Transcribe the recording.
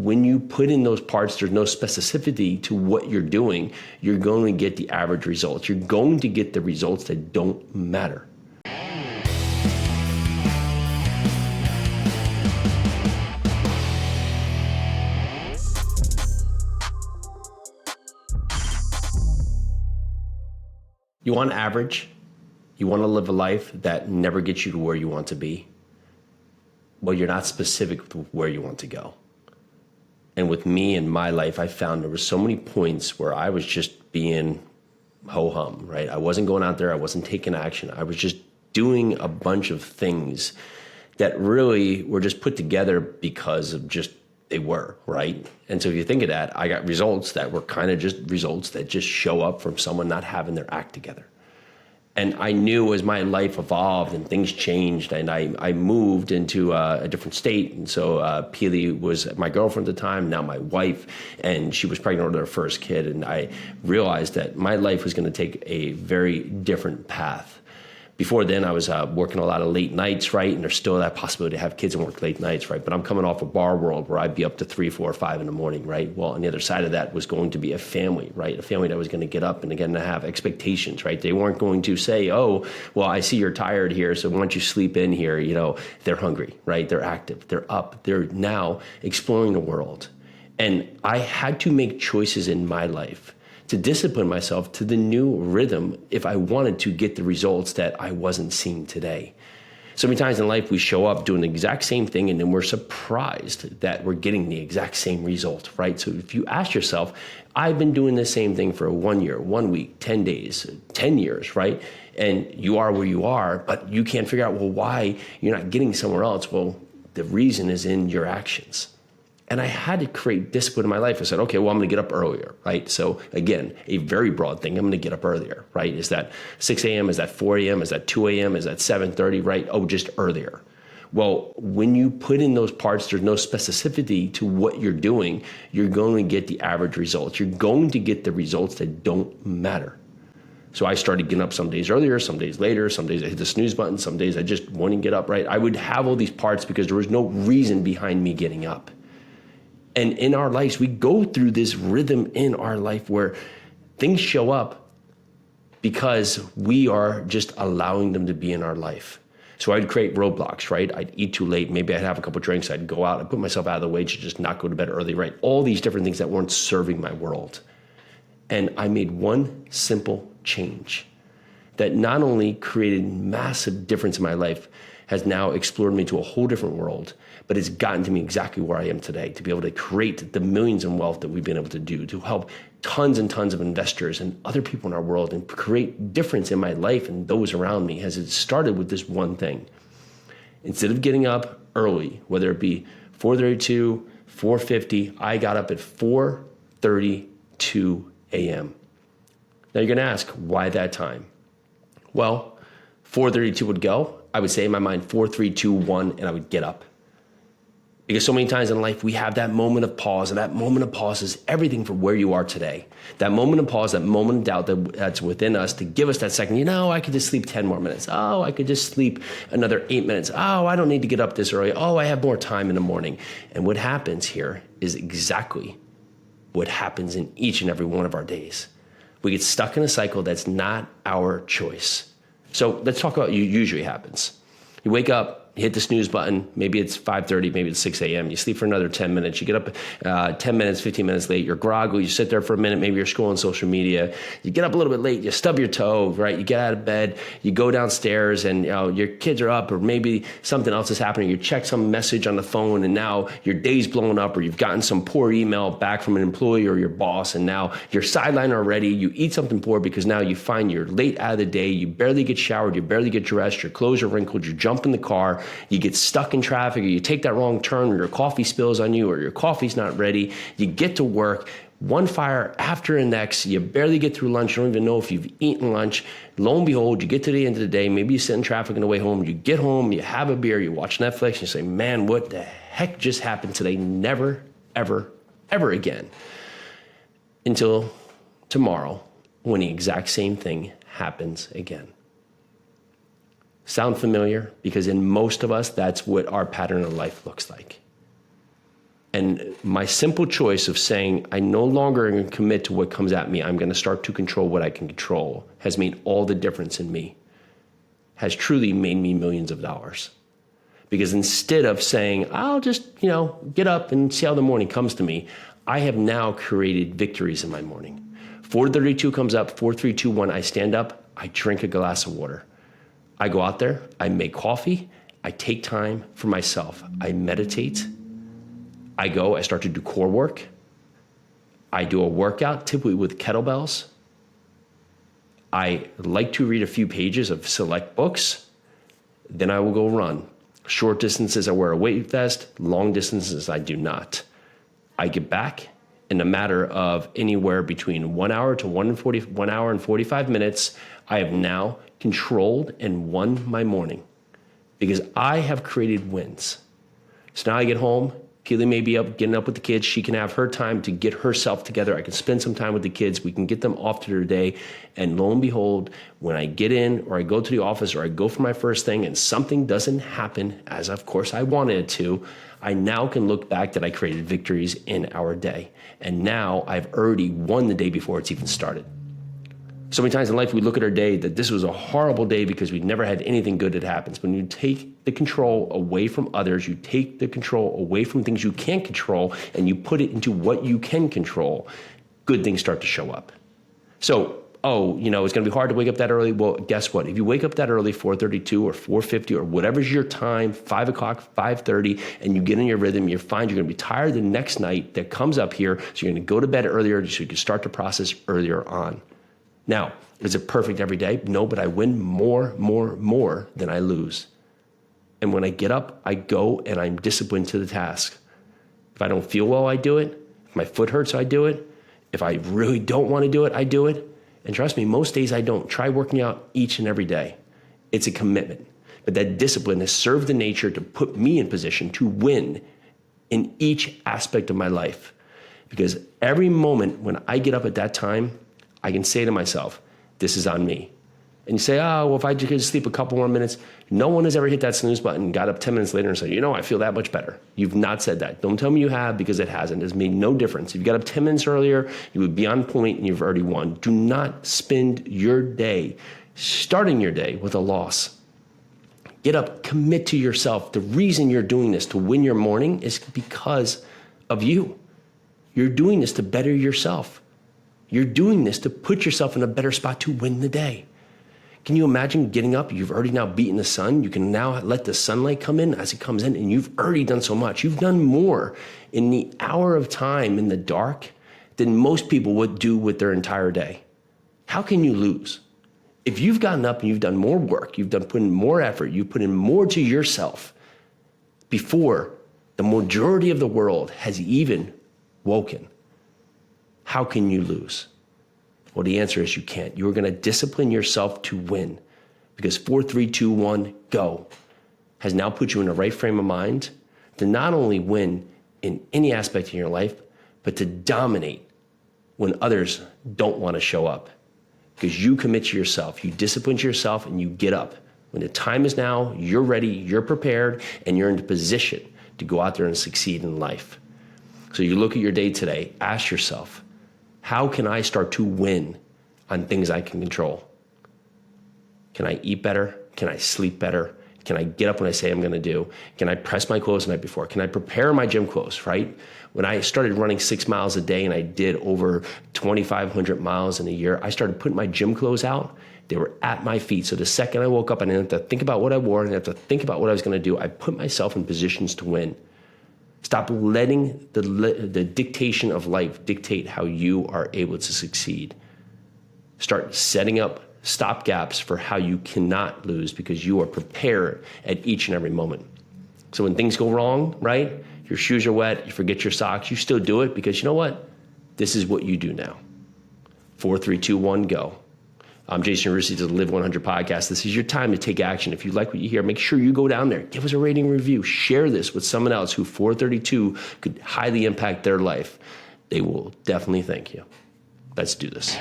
when you put in those parts, there's no specificity to what you're doing, you're going to get the average results. You're going to get the results that don't matter. You want average? You want to live a life that never gets you to where you want to be? Well, you're not specific to where you want to go. And with me in my life, I found there were so many points where I was just being ho-hum, right? I wasn't going out there. I wasn't taking action. I was just doing a bunch of things that really were just put together because of just they were, right? And so if you think of that, I got results that were kind of just results that just show up from someone not having their act together. And I knew as my life evolved and things changed and I moved into a different state. And so Peely was my girlfriend at the time, now my wife, and she was pregnant with her first kid. And I realized that my life was going to take a very different path. Before then, I was working a lot of late nights, right? And there's still that possibility to have kids and work late nights, right? But I'm coming off a bar world where I'd be up to 3, 4, 5 in the morning, right? Well, on the other side of that was going to be a family, right? A family that was going to get up and again to have expectations, right? They weren't going to say, oh, well, I see you're tired here, so why don't you sleep in here? You know, they're hungry, right? They're active, they're up, they're now exploring the world. And I had to make choices in my life to discipline myself to the new rhythm if I wanted to get the results that I wasn't seeing today. So many times in life we show up doing the exact same thing and then we're surprised that we're getting the exact same result, right? So if you ask yourself, I've been doing the same thing for 1 year, 1 week, 10 days, 10 years, right? And you are where you are, but you can't figure out, well, why you're not getting somewhere else. Well, the reason is in your actions. And I had to create discipline in my life. I said, okay, well, I'm going to get up earlier, right? So again, a very broad thing. I'm going to get up earlier, right? Is that 6 a.m.? Is that 4 a.m.? Is that 2 a.m.? Is that 7:30, right? Oh, just earlier. Well, when you put in those parts, there's no specificity to what you're doing, you're going to get the average results. You're going to get the results that don't matter. So I started getting up some days earlier, some days later, some days I hit the snooze button, some days I just wouldn't get up, right? I would have all these parts because there was no reason behind me getting up. And in our lives, we go through this rhythm in our life where things show up because we are just allowing them to be in our life. So I'd create roadblocks, right? I'd eat too late. Maybe I'd have a couple of drinks. I'd go out. I'd put myself out of the way to just not go to bed early, right? All these different things that weren't serving my world. And I made one simple change that not only created massive difference in my life, has now explored me to a whole different world, but it's gotten to me exactly where I am today, to be able to create the millions in wealth that we've been able to do, to help tons and tons of investors and other people in our world and create difference in my life and those around me. Has it started with this one thing. Instead of getting up early, whether it be 4:32, 4:50, I got up at 4:32 a.m. Now you're gonna ask, why that time? Well, 4:32 would go. I would say in my mind, 4, 3, 2, 1, and I would get up. Because so many times in life, we have that moment of pause, and that moment of pause is everything for where you are today. That moment of pause, that moment of doubt that's within us to give us that second, you know, I could just sleep 10 more minutes. Oh, I could just sleep another 8 minutes. Oh, I don't need to get up this early. Oh, I have more time in the morning. And what happens here is exactly what happens in each and every one of our days. We get stuck in a cycle that's not our choice. So let's talk about what usually happens. You wake up, you hit the snooze button. Maybe it's 5:30, maybe it's 6 a.m. You sleep for another 10 minutes. You get up 10 minutes, 15 minutes late. You're groggy. You sit there for a minute. Maybe you're scrolling social media. You get up a little bit late. You stub your toe, right? You get out of bed. You go downstairs and your kids are up, or maybe something else is happening. You check some message on the phone and now your day's blown up, or you've gotten some poor email back from an employee or your boss, and now you're sidelined already. You eat something poor because now you find you're late out of the day. You barely get showered. You barely get dressed. Your clothes are wrinkled. You jump in the car. You get stuck in traffic, or you take that wrong turn, or your coffee spills on you, or your coffee's not ready. You get to work, one fire after the next. You barely get through lunch. You don't even know if you've eaten lunch. Lo and behold, you get to the end of the day. Maybe you sit in traffic on the way home. You get home, you have a beer, you watch Netflix, and you say, man, what the heck just happened today? Never, ever, ever again. Until tomorrow, when the exact same thing happens again. Sound familiar? Because in most of us, that's what our pattern of life looks like. And my simple choice of saying, I no longer am going to commit to what comes at me. I'm going to start to control what I can control has made all the difference in me, has truly made me millions of dollars. Because instead of saying, I'll just, get up and see how the morning comes to me, I have now created victories in my morning. 4:32 comes up, 4, 3, 2, 1, I stand up, I drink a glass of water. I go out there, I make coffee, I take time for myself. I meditate. I start to do core work. I do a workout, typically with kettlebells. I like to read a few pages of select books. Then I will go run. Short distances, I wear a weight vest. Long distances, I do not. I get back in a matter of anywhere between 1 hour to 1 hour and 45 minutes. I have now controlled and won my morning because I have created wins. So now I get home. Keely may be getting up with the kids. She can have her time to get herself together. I can spend some time with the kids. We can get them off to their day. And lo and behold, when I get in or I go to the office or I go for my first thing and something doesn't happen, as of course I wanted it to, I now can look back that I created victories in our day. And now I've already won the day before it's even started. So many times in life, we look at our day that this was a horrible day because we never had anything good that happens. When you take the control away from others, you take the control away from things you can't control, and you put it into what you can control, good things start to show up. So, it's going to be hard to wake up that early. Well, guess what? If you wake up that early, 4:32 or 4:50 or whatever's your time, 5 o'clock, 5:30, and you get in your rhythm, you're fine. You're going to be tired the next night that comes up here. So you're going to go to bed earlier so you can start the process earlier on. Now, is it perfect every day? No, but I win more than I lose. And when I get up, I go and I'm disciplined to the task. If I don't feel well, I do it. If my foot hurts, I do it. If I really don't want to do it, I do it. And trust me, most days I don't. Try working out each and every day. It's a commitment. But that discipline has served the nature to put me in position to win in each aspect of my life. Because every moment when I get up at that time, I can say to myself, this is on me. And you say, if I just sleep a couple more minutes, no one has ever hit that snooze button and got up 10 minutes later and said, I feel that much better. You've not said that. Don't tell me you have, because it hasn't. It's made no difference. If you got up 10 minutes earlier, you would be on point and you've already won. Do not spend your day, starting your day, with a loss. Get up, commit to yourself. The reason you're doing this to win your morning is because of you. You're doing this to better yourself. You're doing this to put yourself in a better spot to win the day. Can you imagine getting up? You've already now beaten the sun. You can now let the sunlight come in as it comes in, and you've already done so much. You've done more in the hour of time in the dark than most people would do with their entire day. How can you lose? If you've gotten up and you've done more work, put in more effort, you've put in more to yourself before the majority of the world has even woken, how can you lose? Well, the answer is you can't. You're going to discipline yourself to win, because 4, 3, 2, 1, go has now put you in the right frame of mind to not only win in any aspect of your life, but to dominate when others don't want to show up, because you commit to yourself, you discipline yourself, and you get up. When the time is now, you're ready, you're prepared, and you're in the position to go out there and succeed in life. So you look at your day today, ask yourself, how can I start to win on things I can control? Can I eat better? Can I sleep better? Can I get up when I say I'm going to do? Can I press my clothes the night before? Can I prepare my gym clothes, right? When I started running 6 miles a day and I did over 2,500 miles in a year, I started putting my gym clothes out. They were at my feet. So the second I woke up, I didn't have to think about what I wore. I didn't have to think about what I was going to do. I put myself in positions to win. Stop letting the dictation of life dictate how you are able to succeed. Start setting up stop gaps for how you cannot lose, because you are prepared at each and every moment. So when things go wrong, right? Your shoes are wet, you forget your socks, you still do it, because you know what? This is what you do now. 4, 3, 2, 1, go. I'm Jason Yarusi to the Live 100 podcast. This is your time to take action. If you like what you hear, make sure you go down there, give us a rating and review, share this with someone else who 432 could highly impact their life. They will definitely thank you. Let's do this.